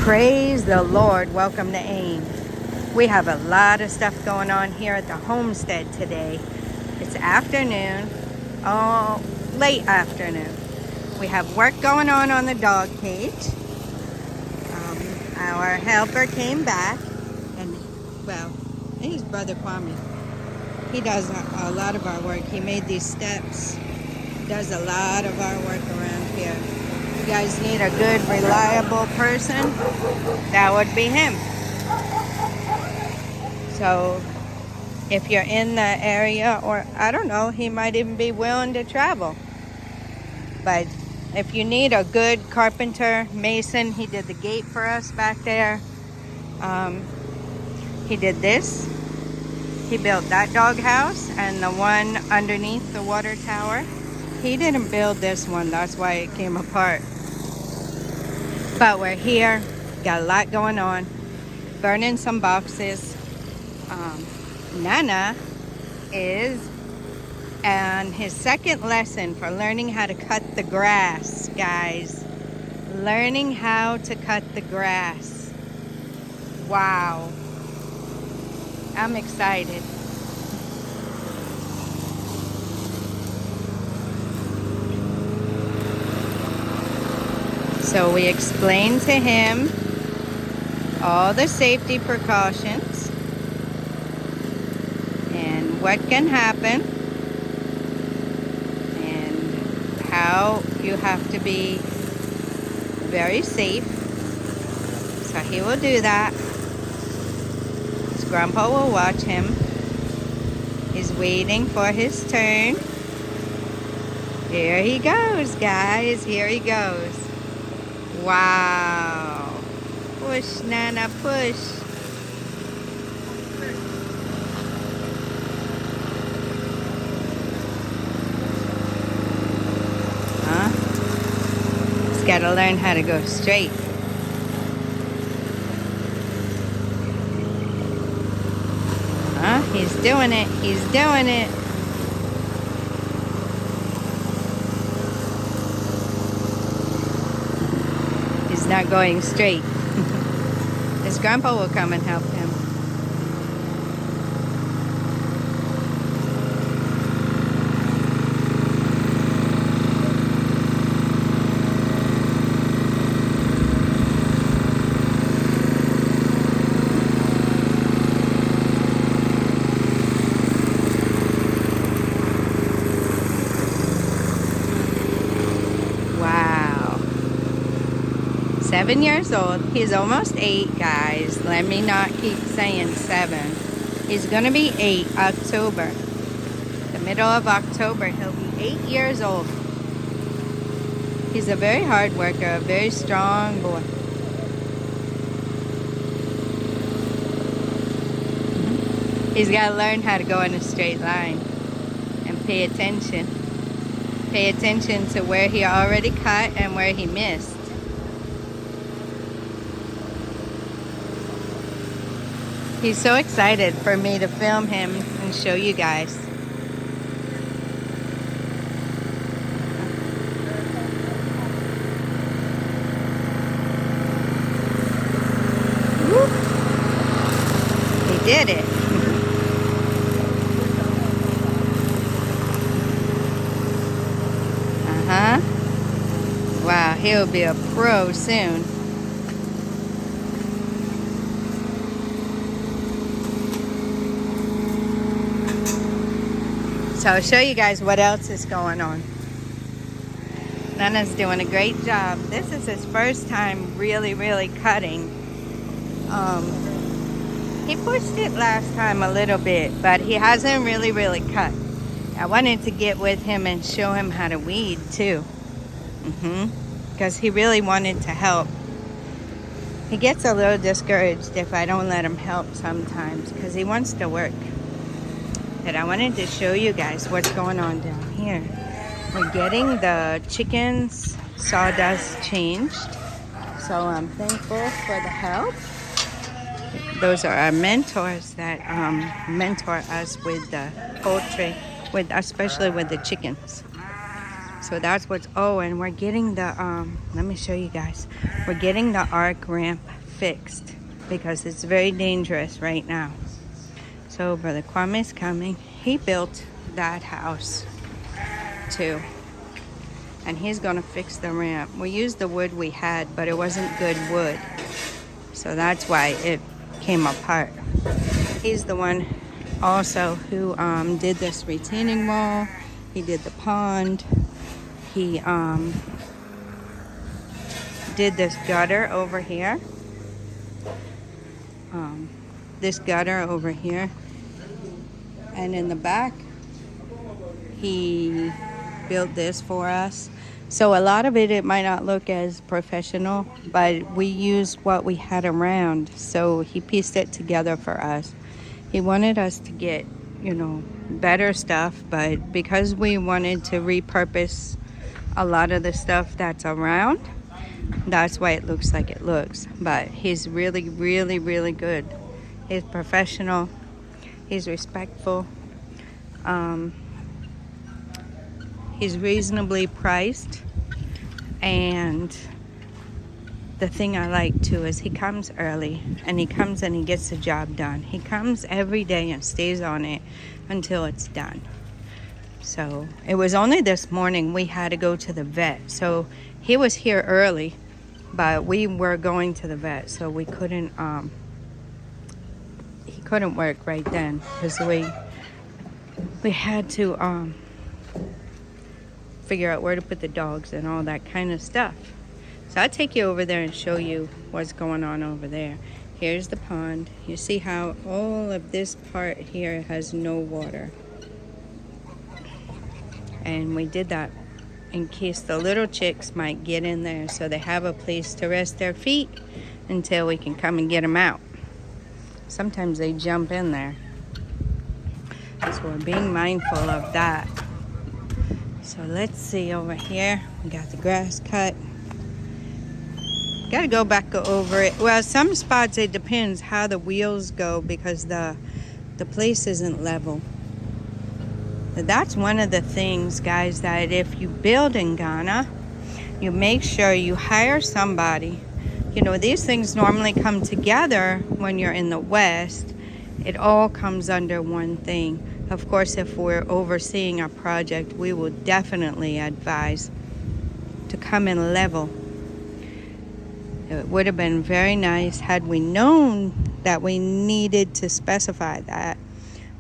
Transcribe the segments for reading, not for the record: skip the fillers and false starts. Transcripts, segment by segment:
Praise the Lord. Welcome to AIM. We have a lot of stuff going on here at the homestead today. It's afternoon, late afternoon. We have work going on the dog cage. Our helper came back and, well, I think his brother Kwame. He does a lot of our work. He made these steps. He does a lot of our work around here. If you guys need a good, reliable person, that would be him. So if you're in the area, or I don't know, he might even be willing to travel. But if you need a good carpenter, mason, he did the gate for us back there. He did this. He built that doghouse and the one underneath the water tower. He didn't build this one, that's why it came apart. But we're here, got a lot going on. Burning some boxes. Nana is on his second lesson for learning how to cut the grass, guys. Learning how to cut the grass. Wow. I'm excited. So we explained to him all the safety precautions and what can happen and how you have to be very safe. So he will do that. His grandpa will watch him. He's waiting for his turn. Here he goes, guys. Here he goes. Wow. Push, Nana, push. Huh? He's got to learn how to go straight. Huh? He's doing it. He's doing it. He's not going straight. His grandpa will come and help him. Wow. 7 years old. He's almost 8, guys. Let me not keep saying 7. He's gonna be 8 October. The middle of October, he'll be 8 years old. He's a very hard worker, a very strong boy. He's got to learn how to go in a straight line and pay attention. Pay attention to where he already cut and where he missed. He's so excited for me to film him and show you guys. Woo. He did it. Wow, he'll be a pro soon. So I'll show you guys what else is going on. Nana's doing a great job. This is his first time really cutting. He pushed it last time a little bit, but he hasn't really cut. I wanted to get with him and show him how to weed too. Because he really wanted to help. He gets a little discouraged if I don't let him help sometimes because he wants to work. But I wanted to show you guys what's going on down here. We're getting the chickens sawdust changed. So I'm thankful for the help. Those are our mentors that mentor us with the poultry, especially with the chickens. So that's what's, oh, and we're getting the, let me show you guys. We're getting the arc ramp fixed because it's very dangerous right now. So Brother Kwame's coming. He built that house too. And he's gonna fix the ramp. We used the wood we had, but it wasn't good wood. So that's why it came apart. He's the one also who did this retaining wall. He did the pond. He did this gutter over here. This gutter over here. And in the back, he built this for us. So a lot of it might not look as professional, but we used what we had around. So he pieced it together for us. He wanted us to get, you know, better stuff, but because we wanted to repurpose a lot of the stuff that's around, that's why it looks like it looks. But he's really, really, really good. He's professional. He's respectful. He's reasonably priced, and the thing I like too is he comes early, and he comes and he gets the job done. He comes every day and stays on it until it's done. So it was only this morning we had to go to the vet. So he was here early, but we were going to the vet, so we couldn't he couldn't work right then because we had to figure out where to put the dogs and all that kind of stuff. So I'll take you over there and show you what's going on over there. Here's the pond. You see how all of this part here has no water. And we did that in case the little chicks might get in there so they have a place to rest their feet until we can come and get them out. Sometimes they jump in there. So we're being mindful of that. So let's see over here. We got the grass cut. Got to go back over it. Well, some spots it depends how the wheels go because the place isn't level. But that's one of the things, guys, that if you build in Ghana, you make sure you hire somebody. You know, these things normally come together when you're in the West. It all comes under one thing. Of course, if we're overseeing a project, we will definitely advise to come in level. It would have been very nice had we known that we needed to specify that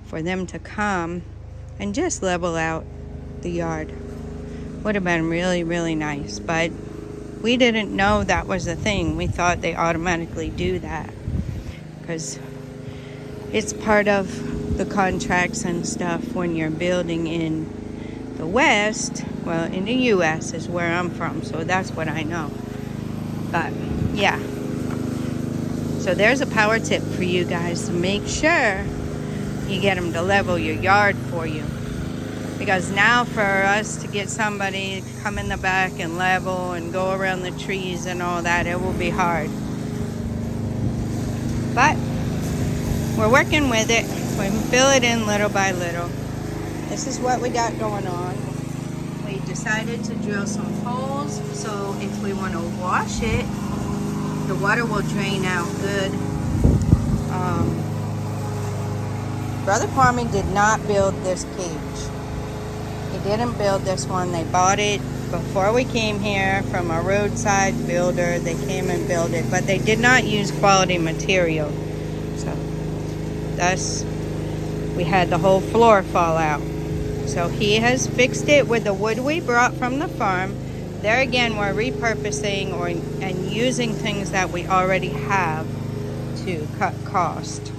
for them to come and just level out the yard. Would have been really, really nice, but we didn't know that was a thing. We thought they automatically do that because it's part of the contracts and stuff when you're building in the West. Well, in the U.S. is where I'm from, so that's what I know. But yeah, so there's a power tip for you guys to make sure you get them to level your yard for you, because now for us to get somebody to come in the back and level and go around the trees and all that, it will be hard. But we're working with it. We fill it in little by little. This is what we got going on. We decided to drill some holes, so if we want to wash it, the water will drain out good. Brother Kwame did not build this cage. He didn't build this one. They bought it before we came here from a roadside builder. They came and built it, but they did not use quality material. So thus we had the whole floor fall out. So he has fixed it with the wood we brought from the farm. There again, we're repurposing and using things that we already have to cut cost.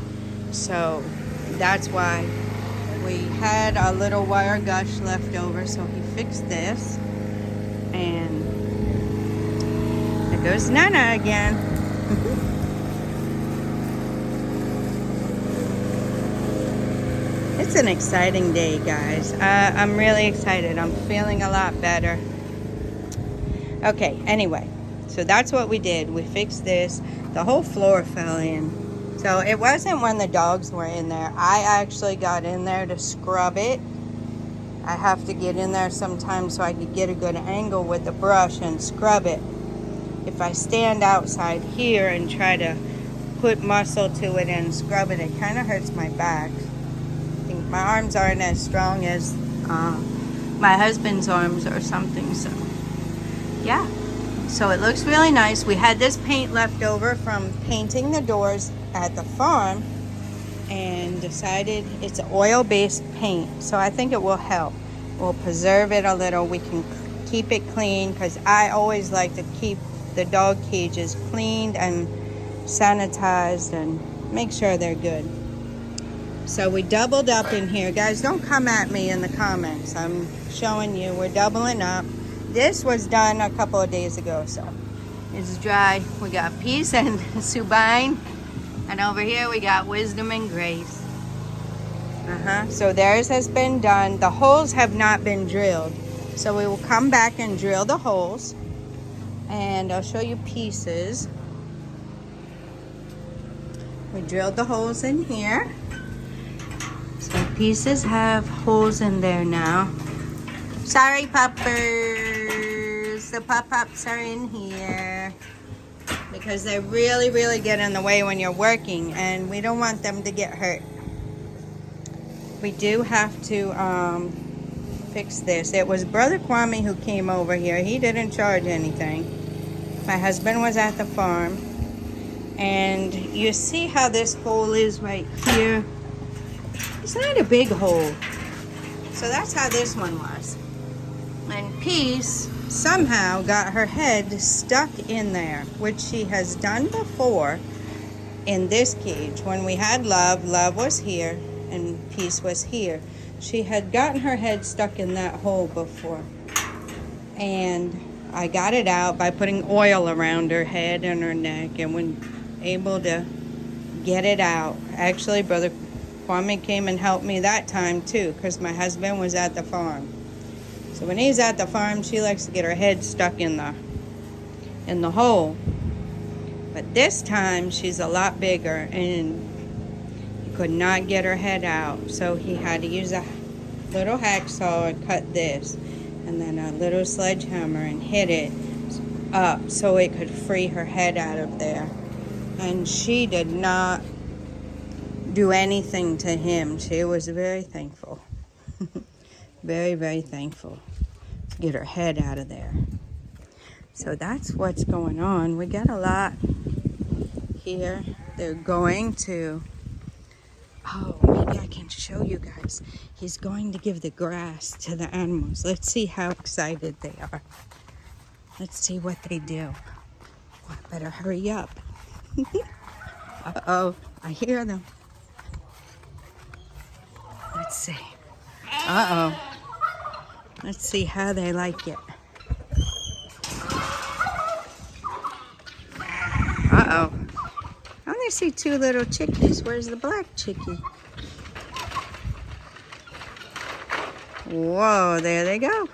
So that's why we had a little wire gush left over, so he fixed this. And there goes Nana again. It's an exciting day, guys. I'm really excited. I'm feeling a lot better. Okay, anyway, so that's what we did. We fixed this. The whole floor fell in. So it wasn't when the dogs were in there. I actually got in there to scrub it. I have to get in there sometimes so I could get a good angle with the brush and scrub it. if I stand outside here and try to put muscle to it and scrub it, it kind of hurts my back. I think my arms aren't as strong as my husband's arms or something, so yeah. So it looks really nice. We had this paint left over from painting the doors at the farm and decided it's oil-based paint, so I think it will help. We'll preserve it a little. We can keep it clean because I always like to keep the dog cages cleaned and sanitized and make sure they're good. So we doubled up in here. Guys, don't come at me in the comments. I'm showing you we're doubling up. This was done a couple of days ago, so it's dry. We got Peace and Subine, and over here we got Wisdom and Grace. So theirs has been done. The holes have not been drilled, so we will come back and drill the holes, and I'll show you Pieces. We drilled the holes in here. So Pieces have holes in there now. Sorry, puppers. The pup-ups are in here because they really, really get in the way when you're working, and we don't want them to get hurt. We do have to fix this. It was Brother Kwame who came over here. He didn't charge anything. My husband was at the farm. And you see how this hole is right here? It's not a big hole. So that's how this one was. And Peace somehow got her head stuck in there, which she has done before in this cage. When we had Love, Love was here and Peace was here. She had gotten her head stuck in that hole before. And I got it out by putting oil around her head and her neck, and when able to get it out. Actually, Brother Kwame came and helped me that time too, because my husband was at the farm. So when he's at the farm, she likes to get her head stuck in the hole. But this time she's a lot bigger and he could not get her head out, so he had to use a little hacksaw and cut this, and then a little sledgehammer and hit it up so it could free her head out of there. And she did not do anything to him. She was very thankful. Very, very thankful to get her head out of there. So that's what's going on. We got a lot here. They're going to... Oh, maybe I can show you guys. He's going to give the grass to the animals. Let's see how excited they are. Let's see what they do. Oh, I better hurry up. Uh-oh, I hear them. Let's see. Uh-oh. Let's see how they like it. Uh-oh. I only see two little chickies. Where's the black chickie? Whoa, there they go.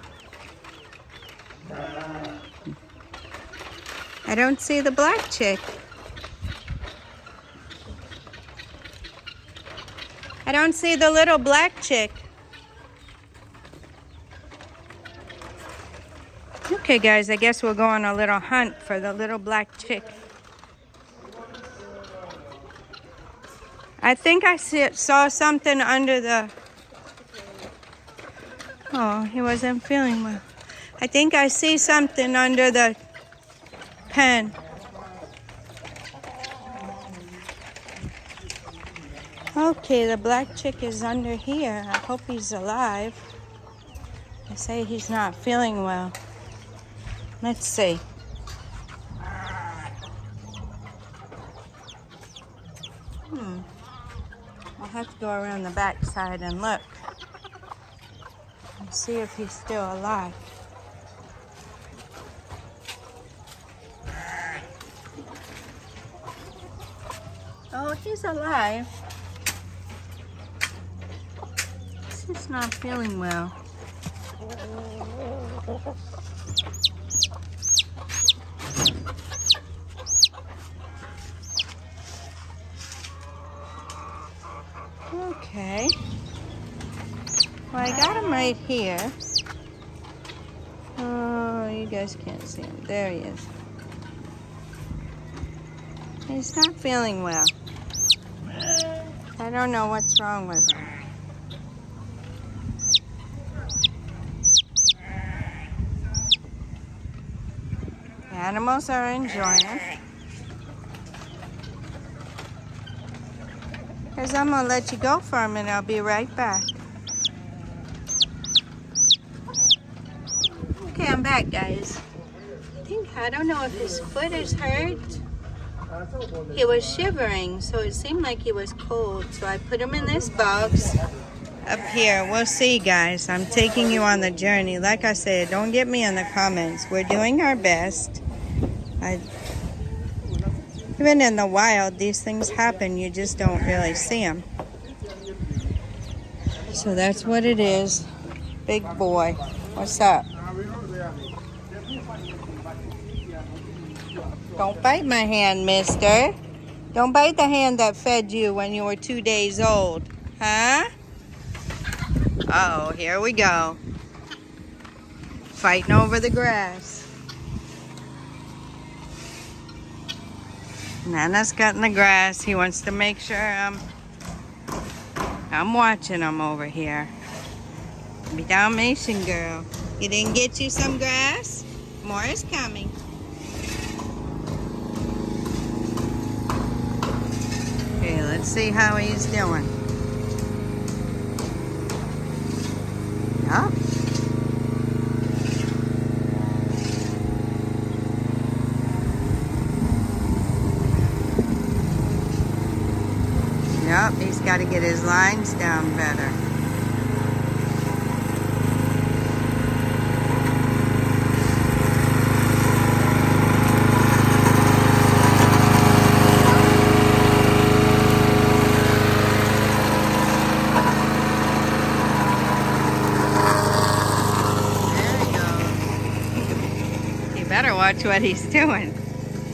I don't see the black chick. I don't see the little black chick. Okay, guys, I guess we'll go on a little hunt for the little black chick. I think I saw something under the... Oh, he wasn't feeling well. I think I see something under the pen. Okay, the black chick is under here. I hope he's alive. They say he's not feeling well. Let's see. I'll have to go around the back side and look and see if he's still alive. Oh, he's alive. He's just not feeling well. Okay. Well, I got him right here. Oh, you guys can't see him. There he is. He's not feeling well. I don't know what's wrong with him. The animals are enjoying it. Because I'm going to let you go for a minute. I'll be right back. Okay, I'm back, guys. I don't know if his foot is hurt. He was shivering, so it seemed like he was cold. So I put him in this box up here. We'll see, guys. I'm taking you on the journey. Like I said, don't get me in the comments. We're doing our best. Even in the wild, these things happen. You just don't really see them. So that's what it is. Big boy. What's up? Don't bite my hand, mister. Don't bite the hand that fed you when you were 2 days old. Huh? Uh-oh, here we go. Fighting over the grass. Nana's cutting the grass. He wants to make sure I'm watching him over here. Be Dalmatian girl. You didn't get you some grass? More is coming. Okay, let's see how he's doing. Yup. Yup, he's got to get his lines down better. Better watch what he's doing.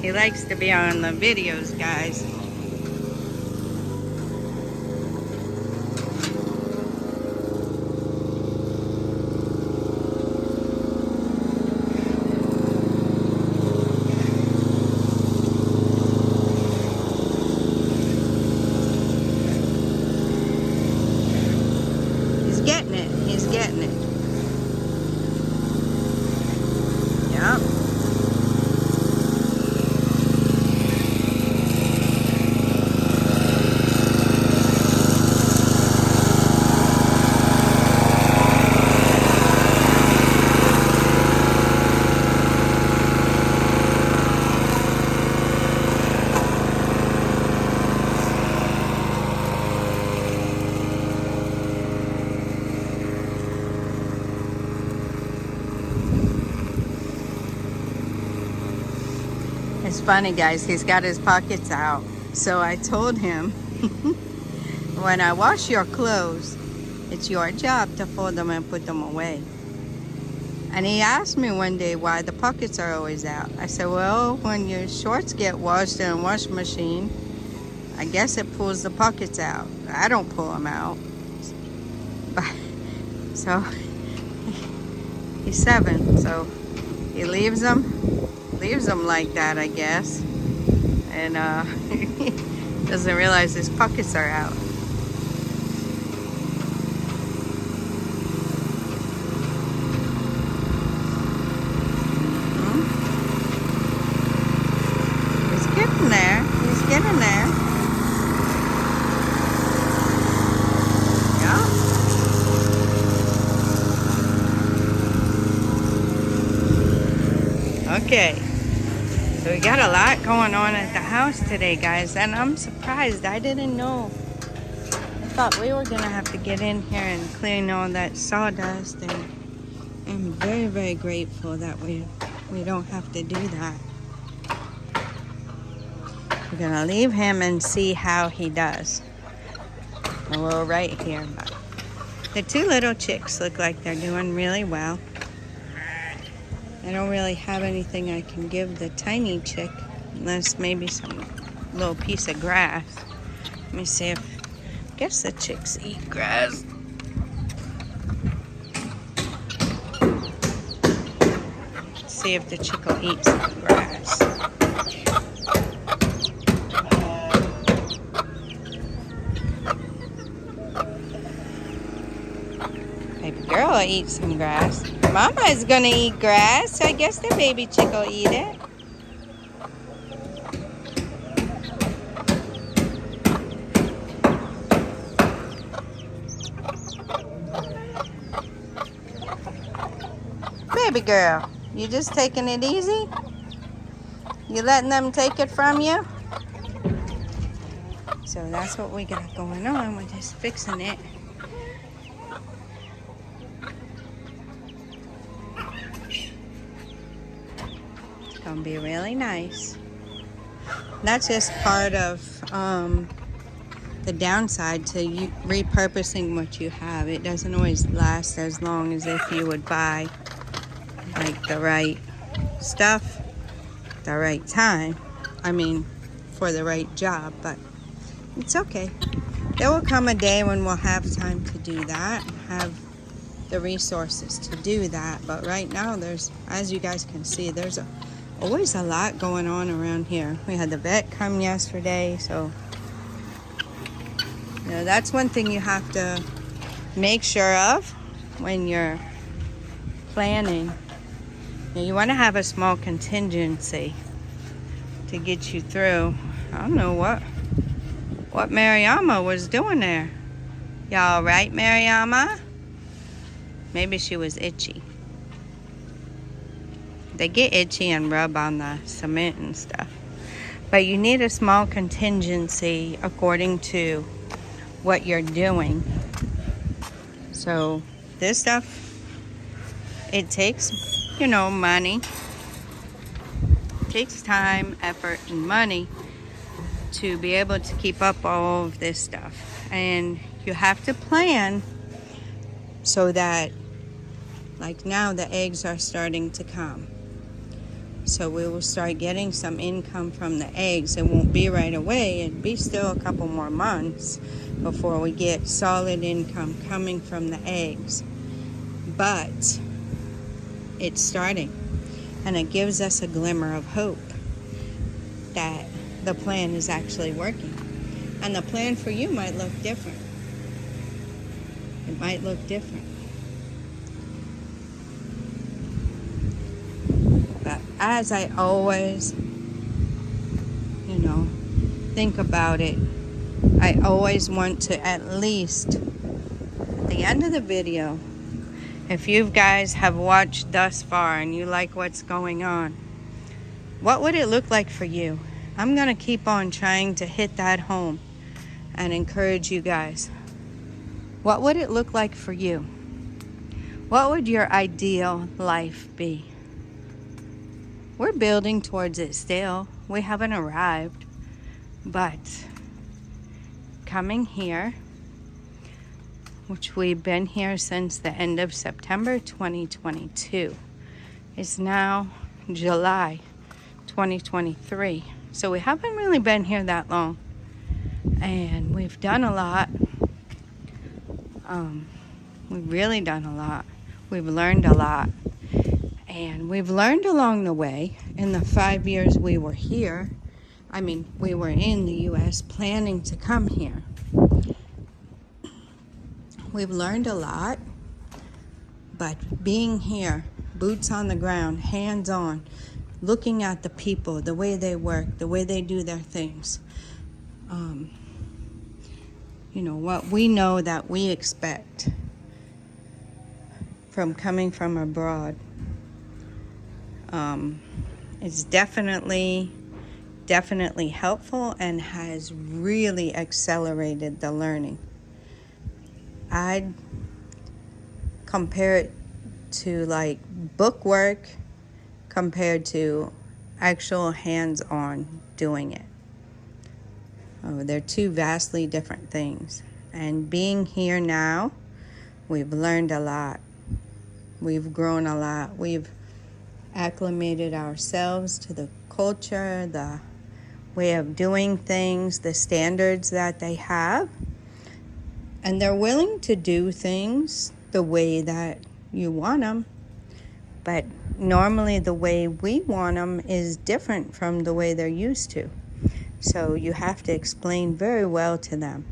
He likes to be on the videos, guys. He's getting it. He's getting it. Yep. It's funny, guys, he's got his pockets out. So I told him, when I wash your clothes, it's your job to fold them and put them away. And he asked me one day why the pockets are always out. I said, well, when your shorts get washed in a washing machine, I guess it pulls the pockets out. I don't pull them out. But, so, he's 7, so he leaves them like that, I guess, and doesn't realize his pockets are out. He's getting there. He's getting there. Yeah. Okay. So we got a lot going on at the house today, guys, and I'm surprised. I didn't know. I thought we were going to have to get in here and clean all that sawdust, and I'm very, very grateful that we don't have to do that. We're going to leave him and see how he does. And we're right here. But the 2 little chicks look like they're doing really well. I don't really have anything I can give the tiny chick, unless maybe some little piece of grass. Let me see if, I guess the chicks eat grass. Let's see if the chick will eat some grass. will eat some grass. Mama is gonna eat grass, so I guess the baby chick will eat it. Baby girl, you just taking it easy? You letting them take it from you? So that's what we got going on. We're just fixing it. It's gonna be really nice. That's just part of the downside to you repurposing what you have. It doesn't always last as long as if you would buy like the right stuff, the right time. I mean, for the right job, but it's okay. There will come a day when we'll have time to do that, have the resources to do that. But right now, there's, as you guys can see, there's always a lot going on around here. We had the vet come yesterday, so you know, that's one thing you have to make sure of when you're planning. You want to have a small contingency to get you through. I don't know what Mariama was doing there. Y'all right, Mariama? Maybe she was itchy. They get itchy and rub on the cement and stuff. But you need a small contingency according to what you're doing. So this stuff, it takes, you know, money. It takes time, effort, and money to be able to keep up all of this stuff. And you have to plan so that, like now, the eggs are starting to come. So we will start getting some income from the eggs. It won't be right away. It'll be still a couple more months before we get solid income coming from the eggs. But it's starting. And it gives us a glimmer of hope that the plan is actually working. And the plan for you might look different. It might look different. But as I always, you know, think about it, I always want to at least, at the end of the video, if you guys have watched thus far and you like what's going on, what would it look like for you? I'm going to keep on trying to hit that home and encourage you guys. What would it look like for you? What would your ideal life be? We're building towards it still. We haven't arrived. But coming here, which we've been here since the end of September 2022, it's now July 2023. So we haven't really been here that long. And we've done a lot. We've really done a lot. We've learned a lot. And we've learned along the way in the 5 years we were here. I mean, we were in the U.S. planning to come here. We've learned a lot, but being here, boots on the ground, hands on, looking at the people, the way they work, the way they do their things, you know, what we know that we expect from coming from abroad, is definitely helpful and has really accelerated the learning. I'd compare it to like book work compared to actual hands-on doing it. They're two vastly different things. And being here now, we've learned a lot. We've grown a lot. We've acclimated ourselves to the culture, the way of doing things, the standards that they have. And they're willing to do things the way that you want them. But normally the way we want them is different from the way they're used to. So you have to explain very well to them.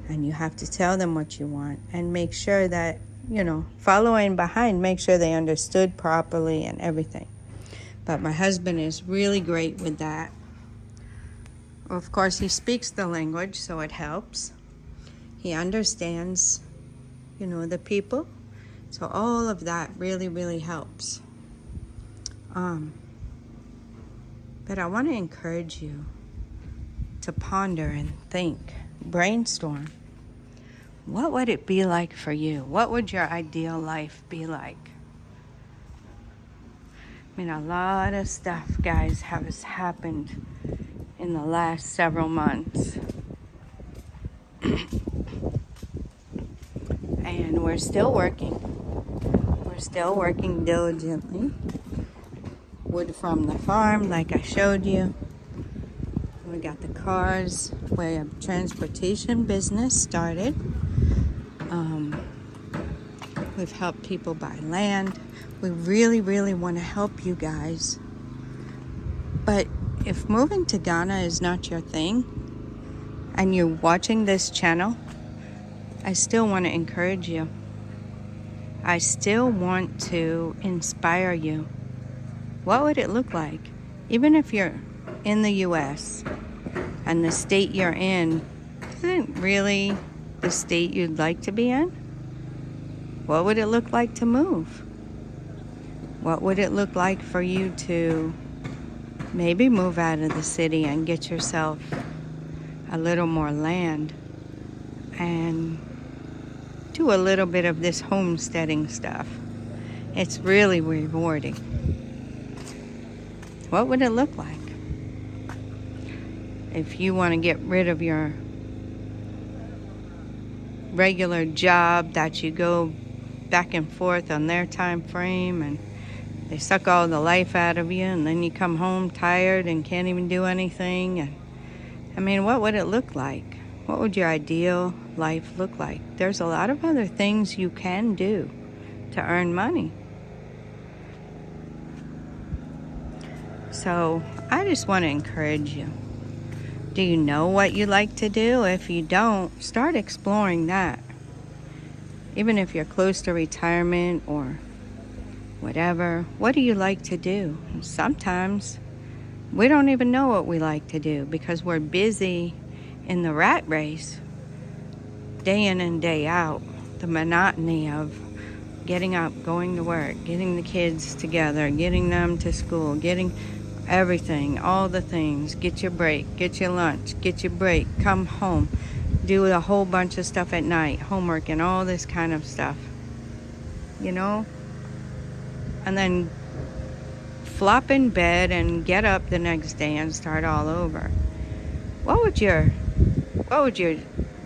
And you have to tell them what you want and make sure that following behind, make sure they understood properly and everything. But my husband is really great with that. Of course, he speaks the language, so it helps. He understands, the people. So all of that really, really helps. But I want to encourage you to ponder and think, brainstorm. What would it be like for you? What would your ideal life be like? I mean, a lot of stuff, guys, has happened in the last several months. And we're still working. We're still working diligently. Wood from the farm, like I showed you. We got the cars. We have transportation business started. We've helped people buy land. We really, really want to help you guys. But if moving to Ghana is not your thing, and you're watching this channel, I still want to encourage you. I still want to inspire you. What would it look like? Even if you're in the U.S. and the state you're in isn't really the state you'd like to be in, what would it look like to move? What would it look like for you to maybe move out of the city and get yourself a little more land and do a little bit of this homesteading stuff? It's really rewarding. What would it look like? If you want to get rid of your regular job that you go back and forth on their time frame and they suck all the life out of you, and then you come home tired and can't even do anything. And I mean, what would it look like? What would your ideal life look like? There's a lot of other things you can do to earn money. So I just want to encourage you. Do you know what you like to do? If you don't, start exploring that. Even if you're close to retirement or whatever, what do you like to do? Sometimes we don't even know what we like to do because we're busy in the rat race, day in and day out. The monotony of getting up, going to work, getting the kids together, getting them to school, getting everything, all the things. Get your break, get your lunch, get your break, come home, do a whole bunch of stuff at night, homework and all this kind of stuff, and then flop in bed and get up the next day and start all over. What would your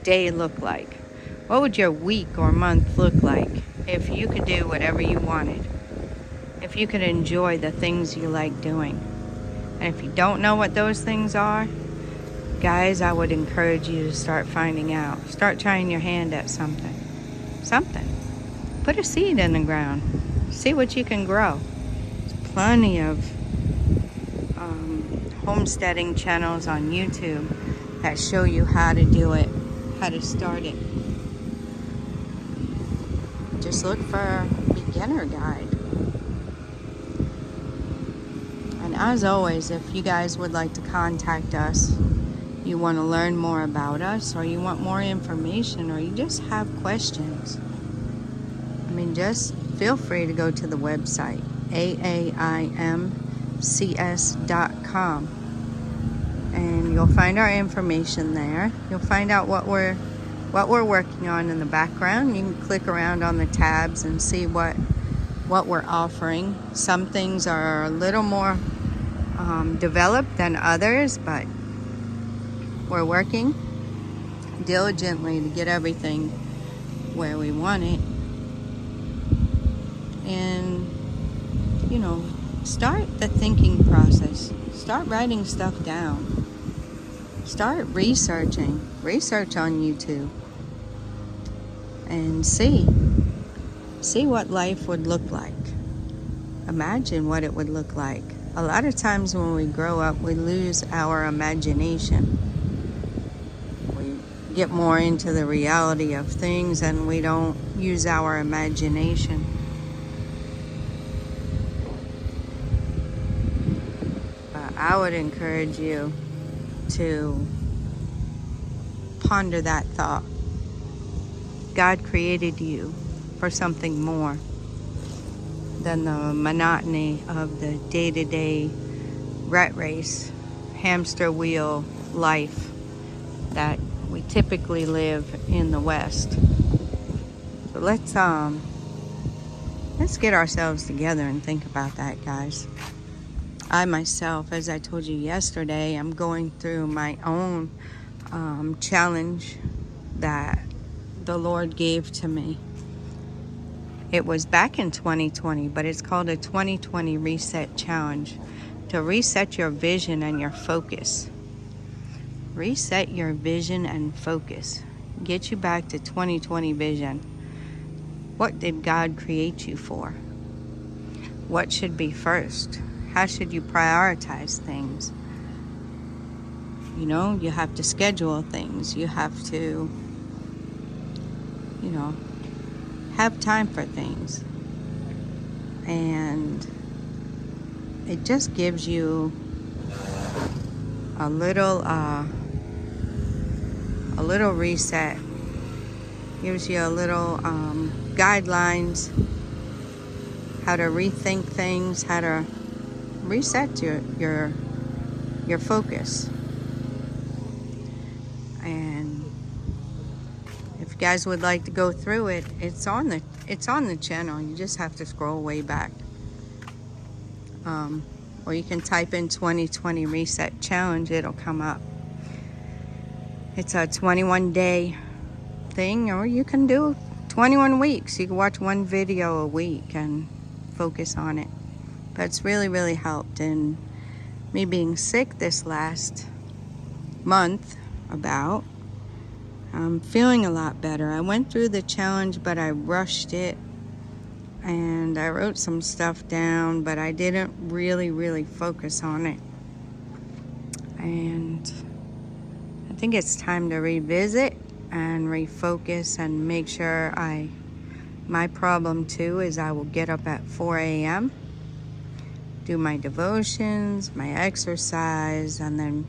day look like? What would your week or month look like if you could do whatever you wanted? If you could enjoy the things you like doing? And if you don't know what those things are, guys, I would encourage you to start finding out. Start trying your hand at something. Put a seed in the ground. See what you can grow. There's plenty of homesteading channels on YouTube that show you how to do it, how to start it. Just look for a beginner guide. And as always, if you guys would like to contact us, you want to learn more about us, or you want more information, or you just have questions, just feel free to go to the website, aaimcs.com, and you'll find our information there. You'll find out what we're working on in the background. You can click around on the tabs and see what we're offering. Some things are a little more developed than others, but we're working diligently to get everything where we want it. And, start the thinking process. Start writing stuff down. Start researching. Research on YouTube. And see what life would look like. Imagine what it would look like. A lot of times when we grow up, we lose our imagination. We get more into the reality of things and we don't use our imagination. I would encourage you to ponder that thought. God created you for something more than the monotony of the day-to-day rat race, hamster wheel life that we typically live in the West. So let's get ourselves together and think about that, guys. I myself, as I told you yesterday, I'm going through my own challenge that the Lord gave to me. It was back in 2020, but it's called a 2020 Reset Challenge. To reset your vision and your focus. Reset your vision and focus. Get you back to 2020 vision. What did God create you for? What should be first? How should you prioritize things? You know, you have to schedule things. You have to, have time for things. And it just gives you a little reset. Gives you a little guidelines, how to rethink things, how to reset your focus. And if you guys would like to go through it, it's on the channel. You just have to scroll way back. Or you can type in 2020 Reset Challenge, it'll come up. It's a 21-day thing, or you can do 21 weeks. You can watch one video a week and focus on it. But it's really, really helped. And me being sick this last month, I'm feeling a lot better. I went through the challenge, but I rushed it. And I wrote some stuff down, but I didn't really, really focus on it. And I think it's time to revisit and refocus and make sure my problem too is I will get up at 4 a.m., do my devotions, my exercise, and then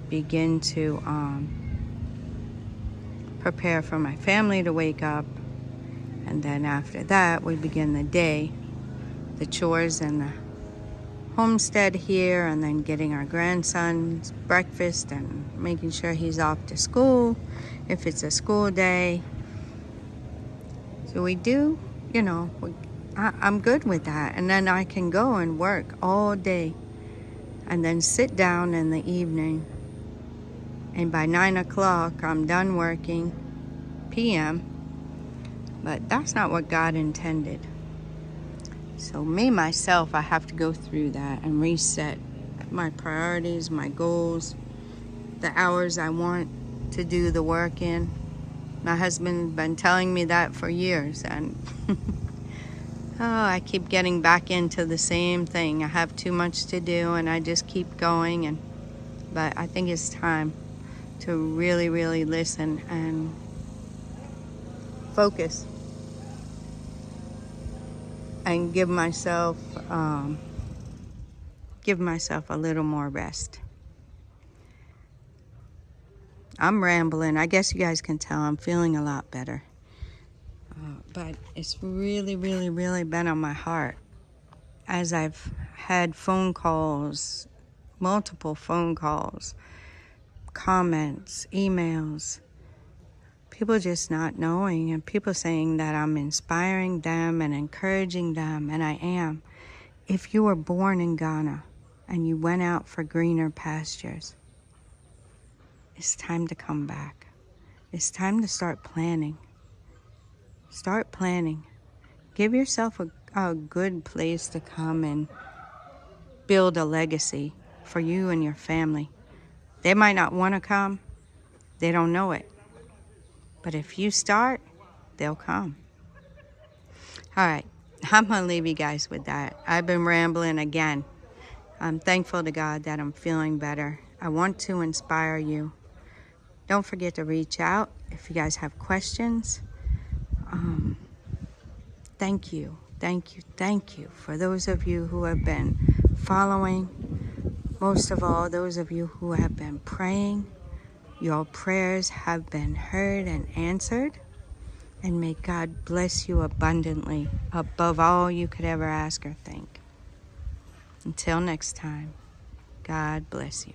begin to prepare for my family to wake up. And then after that, we begin the day, the chores and the homestead here, and then getting our grandson's breakfast and making sure he's off to school if it's a school day. So we do, I'm good with that. And then I can go and work all day and then sit down in the evening. And by 9 o'clock, I'm done working p.m. But that's not what God intended. So myself, I have to go through that and reset my priorities, my goals, the hours I want to do the work in. My husband's been telling me that for years, and I keep getting back into the same thing. I have too much to do, and I just keep going. But I think it's time to really, really listen and focus. And give myself a little more rest. I'm rambling. I guess you guys can tell I'm feeling a lot better. But it's really, really, really been on my heart as I've had phone calls, multiple phone calls, comments, emails. People just not knowing, and people saying that I'm inspiring them and encouraging them, and I am. If you were born in Ghana and you went out for greener pastures, it's time to come back. It's time to start planning. Start planning. Give yourself a good place to come and build a legacy for you and your family. They might not want to come. They don't know it. But if you start, they'll come. All right. I'm going to leave you guys with that. I've been rambling again. I'm thankful to God that I'm feeling better. I want to inspire you. Don't forget to reach out if you guys have questions. Thank you, thank you, thank you for those of you who have been following. Most of all, those of you who have been praying. Your prayers have been heard and answered. And may God bless you abundantly, above all you could ever ask or think. Until next time, God bless you.